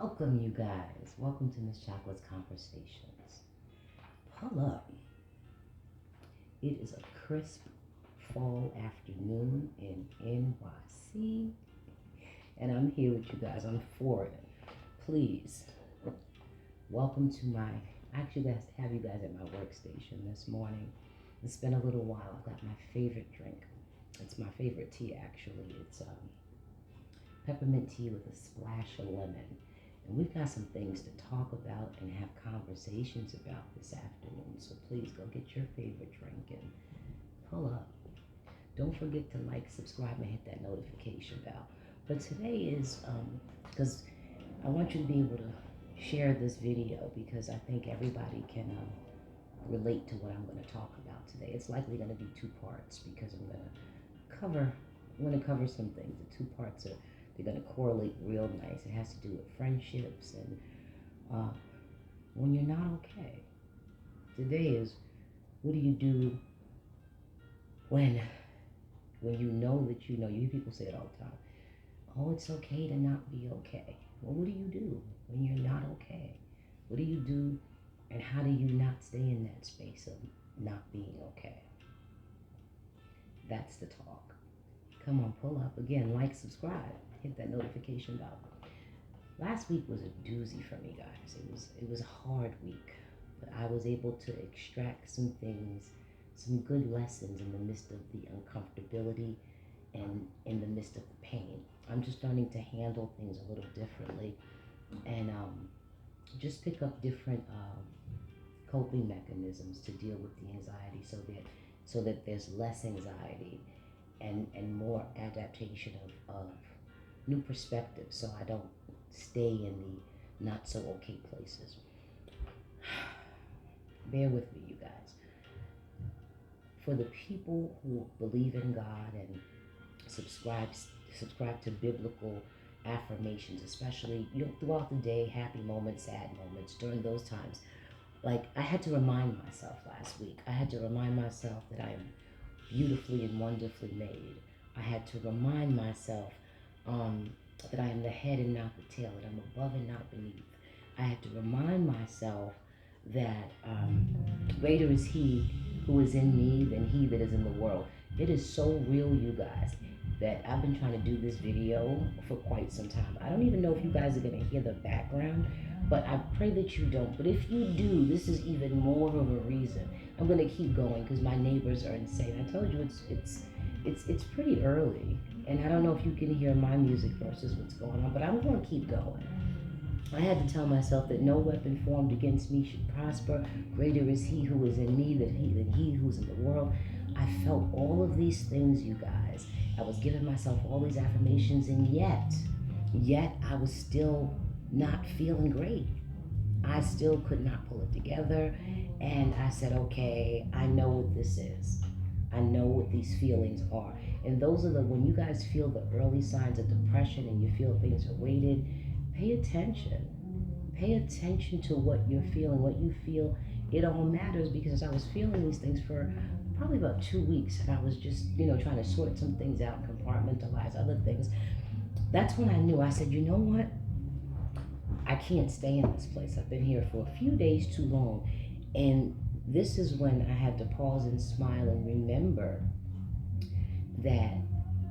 Welcome, you guys. Welcome to Miss Chocolate's Conversations. Pull up. It is a crisp fall afternoon in NYC, and I'm here with you guys. I'm for it. Please, welcome to my. Actually, guys, have you guys at my workstation this morning. It's been a little while. I've got my favorite drink. It's my favorite tea, actually. It's peppermint tea with a splash of lemon. And we've got some things to talk about and have conversations about this afternoon. So please go get your favorite drink and pull up. Don't forget to like, subscribe, and hit that notification bell. But today is because I want you to be able to share this video because I think everybody can relate to what I'm going to talk about today. It's likely going to be two parts because I'm going to cover some things. The two parts are they're going to correlate real nice. It has to do with friendships and when you're not okay. Today is what do you do when you know that you know. You hear people say it all the time. Oh, it's okay to not be okay. Well, what do you do when you're not okay? What do you do and how do you not stay in that space of not being okay? That's the talk. Come on, pull up. Again, like, subscribe, hit that notification bell. Last week was a doozy for me, guys. It was a hard week, but I was able to extract some things, some good lessons in the midst of the uncomfortability and in the midst of the pain. I'm just learning to handle things a little differently and just pick up different coping mechanisms to deal with the anxiety so that there's less anxiety and more adaptation of new perspectives so I don't stay in the not so okay places. Bear with me, you guys. For the people who believe in God and subscribe to biblical affirmations, especially throughout the day, happy moments, sad moments, during those times. Like I had to remind myself last week. I had to remind myself that I am beautifully and wonderfully made. I had to remind myself that I am the head and not the tail, that I'm above and not beneath. I had to remind myself that greater is He who is in me than he that is in the world. It is so real, you guys, that I've been trying to do this video for quite some time. I don't even know if you guys are going to hear the background, but I pray that you don't. But if you do, this is even more of a reason. I'm going to keep going because my neighbors are insane. I told you it's pretty early, and I don't know if you can hear my music versus what's going on, but I'm going to keep going. I had to tell myself that no weapon formed against me should prosper. Greater is He who is in me than he who's in the world. I felt all of these things, you guys. I was giving myself all these affirmations, and yet I was still not feeling great. I still could not pull it together, and I said, okay, I know what this is. I know what these feelings are. And those are when you guys feel the early signs of depression and you feel things are weighted, pay attention. Pay attention to what you're feeling, what you feel. It all matters because I was feeling these things for probably about 2 weeks and I was just, trying to sort some things out, compartmentalize other things. That's when I knew. I said, you know what? I can't stay in this place. I've been here for a few days too long. And this is when I had to pause and smile and remember that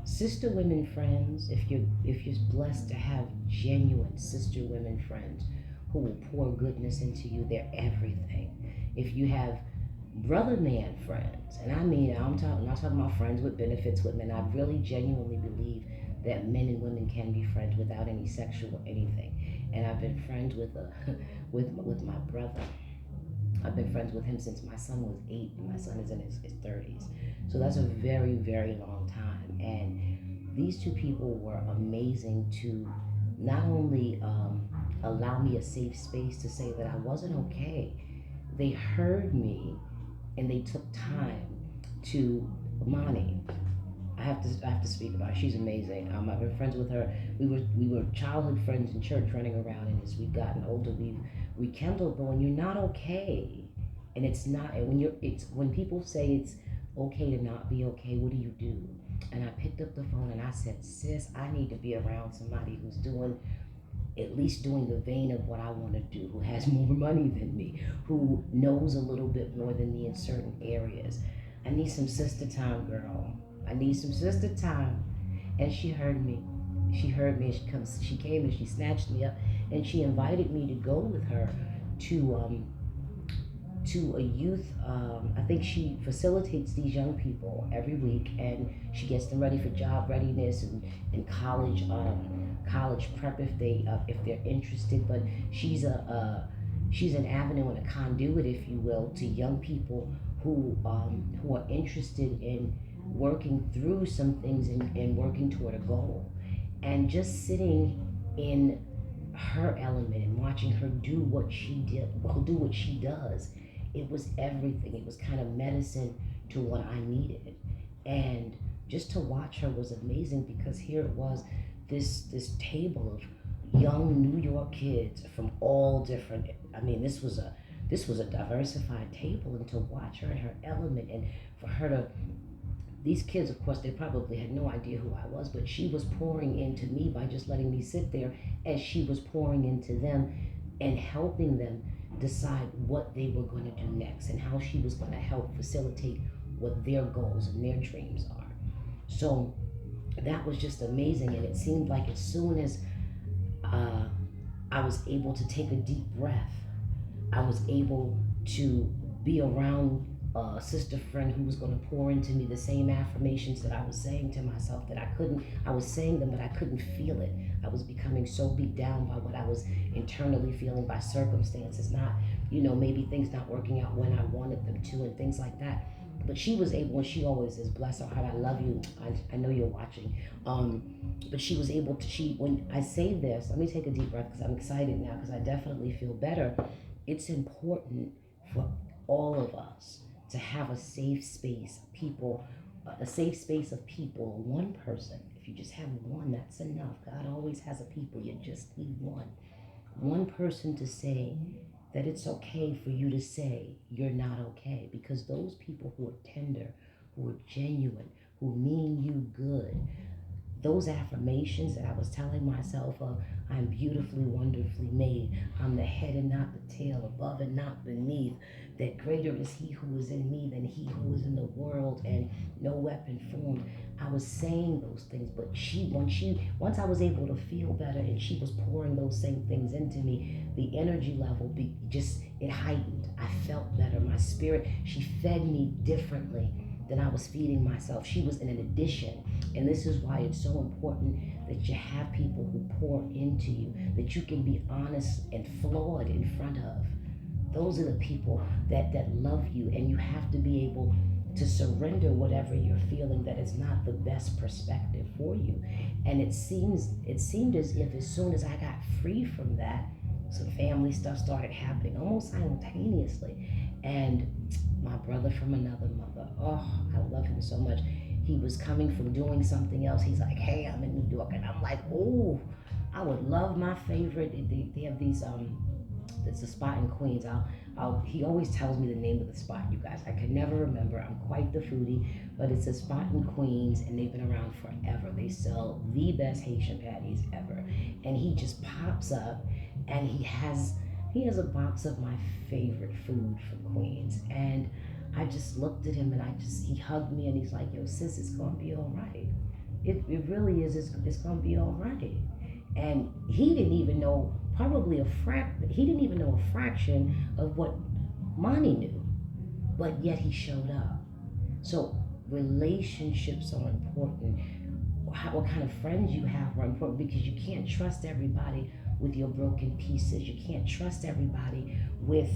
sister women friends, if you're blessed to have genuine sister women friends who will pour goodness into you, they're everything. If you have brother man friends, and I'm not talking about friends with benefits with men. I really genuinely believe that men and women can be friends without any sexual anything. And I've been friends with with my brother. I've been friends with him since my son was 8 and my son is in his 30s. So that's a very, very long time. And these two people were amazing to not only allow me a safe space to say that I wasn't okay, they heard me and they took time to Mani. I have to speak about her. She's amazing. I've been friends with her. We were childhood friends in church, running around, and as we've gotten older, we've rekindled. But when you're not okay, and it's not, and when people say it's okay to not be okay, what do you do? And I picked up the phone and I said, sis, I need to be around somebody who's doing at least doing the vein of what I want to do, who has more money than me, who knows a little bit more than me in certain areas. I need some sister time, girl. I need some sister time. And she heard me. She heard me. She came and she snatched me up, and she invited me to go with her to to a youth. I think she facilitates these young people every week, and she gets them ready for job readiness and college prep if they're interested. But she's she's an avenue and a conduit, if you will, to young people who are interested in working through some things and working toward a goal, and just sitting in her element and watching her do what she did, well, do what she does. It was everything. It was kind of medicine to what I needed, and just to watch her was amazing because here it was, this table of young New York kids from all different. I mean, this was a diversified table, and to watch her in her element, and for her to, these kids, of course, they probably had no idea who I was, but she was pouring into me by just letting me sit there as she was pouring into them and helping them decide what they were going to do next and how she was going to help facilitate what their goals and their dreams are. So that was just amazing. And it seemed like as soon as uh, I was able to take a deep breath, I was able to be around a sister friend who was going to pour into me the same affirmations that I was saying to myself, that I was saying them, but I couldn't feel it. I was becoming so beat down by what I was internally feeling, by circumstances, not, maybe things not working out when I wanted them to, and things like that. But she was able, and she always is, bless her heart, I love you. I know you're watching. But she was able to, when I say this, let me take a deep breath because I'm excited now because I definitely feel better. It's important for all of us to have a safe space, people, a safe space of people, one person. If you just have one, that's enough. God always has a people, you just need one. One person to say that it's okay for you to say you're not okay, because those people who are tender, who are genuine, who mean you good, those affirmations that I was telling myself of, I'm beautifully, wonderfully made, I'm the head and not the tail, above and not beneath, that greater is he who is in me than he who is in the world, and no weapon formed. I was saying those things, but once I was able to feel better and she was pouring those same things into me, the energy level it heightened. I felt better. My spirit, she fed me differently than I was feeding myself. She was in an addition. And this is why it's so important that you have people who pour into you, that you can be honest and flawed in front of. Those are the people that love you, and you have to be able to surrender whatever you're feeling that is not the best perspective for you. And it seemed as if as soon as I got free from that, some family stuff started happening almost simultaneously. And my brother from another mother, oh, I love him so much. He was coming from doing something else. He's like, hey, I'm in New York. And I'm like, oh, I would love my favorite. They have these, it's a spot in Queens. He always tells me the name of the spot, you guys. I can never remember. I'm quite the foodie, but it's a spot in Queens, and they've been around forever. They sell the best Haitian patties ever. And he just pops up, and he has a box of my favorite food from Queens. And I just looked at him, and he hugged me, and he's like, yo, sis, it's gonna be all right. It really is. It's gonna be all right. And he didn't even know, he didn't even know a fraction of what Monty knew, but yet he showed up. So relationships are important. What kind of friends you have are important, because you can't trust everybody with your broken pieces. You can't trust everybody with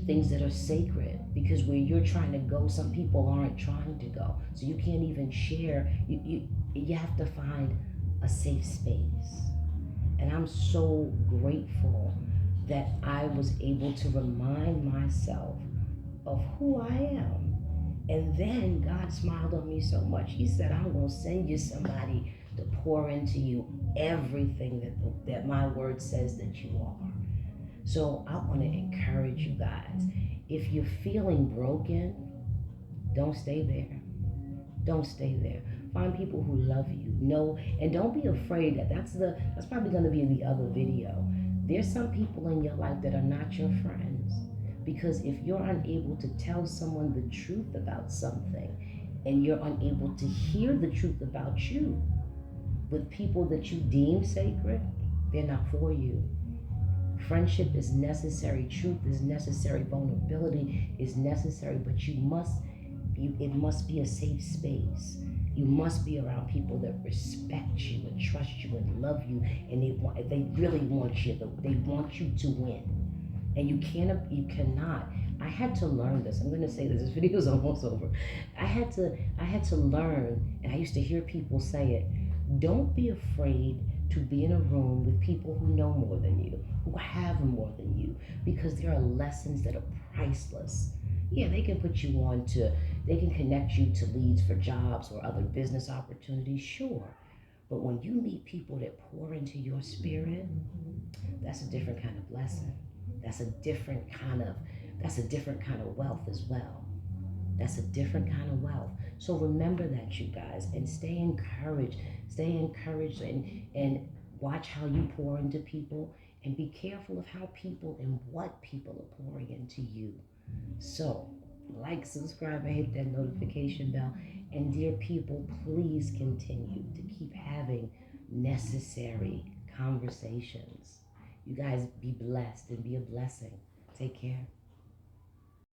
things that are sacred, because where you're trying to go, some people aren't trying to go. So you can't even share. You have to find a safe space. And I'm so grateful that I was able to remind myself of who I am. And then God smiled on me so much. He said, I'm going to send you somebody to pour into you everything that my word says that you are. So I want to encourage you guys. If you're feeling broken, don't stay there. Don't stay there. Find people who love you. Know, and don't be afraid that that's probably going to be in the other video. There's some people in your life that are not your friends. Because if you're unable to tell someone the truth about something and you're unable to hear the truth about you with people that you deem sacred, they're not for you. Friendship is necessary, truth is necessary, vulnerability is necessary, but it must be a safe space. You must be around people that respect you and trust you and love you, and they really want you. They want you to win, and you cannot. I had to learn this. I'm going to say this. This video is almost over. I had to learn, and I used to hear people say it. Don't be afraid to be in a room with people who know more than you, who have more than you, because there are lessons that are priceless. Yeah, they can connect you to leads for jobs or other business opportunities, sure. But when you meet people that pour into your spirit, that's a different kind of blessing. That's a different kind of that's a different kind of wealth as well. That's a different kind of wealth. So remember that, you guys, and stay encouraged. Stay encouraged and watch how you pour into people, and be careful of how people and what people are pouring into you. So, like, subscribe, and hit that notification bell. And dear people, please continue to keep having necessary conversations. You guys be blessed and be a blessing. Take care.